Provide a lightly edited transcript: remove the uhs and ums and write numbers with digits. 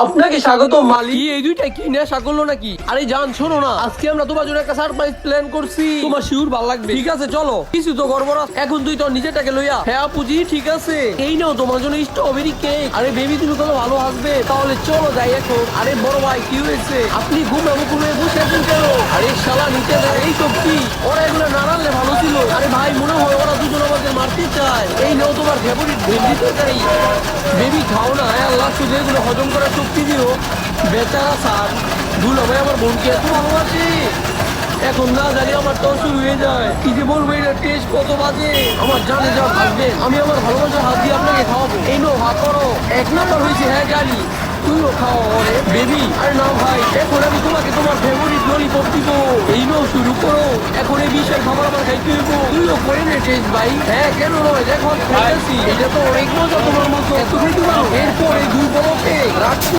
আপনাকে স্বাগত মালিক। এই দুইটা কি নেশা করলো নাকি? আরে জান শোনো না, আজকে আমরা তোমার জন্য একটা সারপ্রাইজ প্ল্যান করছি, তোমার শিউর ভালো লাগবে। ঠিক আছে চলো, কিছু তো গড়বড় আছে। এখন তুই তো নিজেটাকে লইয়া। হ্যাঁ পুজি ঠিক আছে, এই নাও তোমার জন্য স্ট্রবেরি কেক। আরে বেবি তুমি কত ভালো আসবে, তাহলে চলো যাই এখন। আরে বড় ভাই কি হয়েছে, আপনি ঘুমে বসে আছেন কেন? আরে শালা নিচে দেয় এইসব কি? ওরা এগুলো না রাখলে ভালো ছিল। আরে ভাই মনে হয় ওরা দুজন আমাদের মারতে চায়। এই নাও তোমার ফেভারিট ভেন্ডি তরকারি, বেবি খাও না। আল্লাহ শুধু এগুলো হজম করার শক্তি দিও। বেচারা স্যার ভুল হবে, আমার বোনকে এত ভালোবাসি, এখন না জানি আমার তো শুরু হয়ে যায়। কি যে বলবো, এটা টেস্ট কত বাজে। আমার জানে যা ভাববে, আমি আমার ভালোবাসার হাত দিয়ে আপনাকে খাওয়াবো। এই নো ভাগ করো, 1 নাম্বার হয়েছে। হ্যাঁ জানি, তুইও খাও ওরে বেবি। আরে না ভাই, এখন আমি তোমাকে তোমার ফেভারিট ললিপপ দিব। এই নো শুরু করো, এখন এই বিশের খাবার আমার খাইতে হইব। তুইও করে নে টেস্ট ভাই। হ্যাঁ কেন নয়, দেখো খাইতেছি, এটা তো অনেক মজা। তোমার মতো এত খেতে পারো, এরপর এই 2 বড় কেক রাখছি।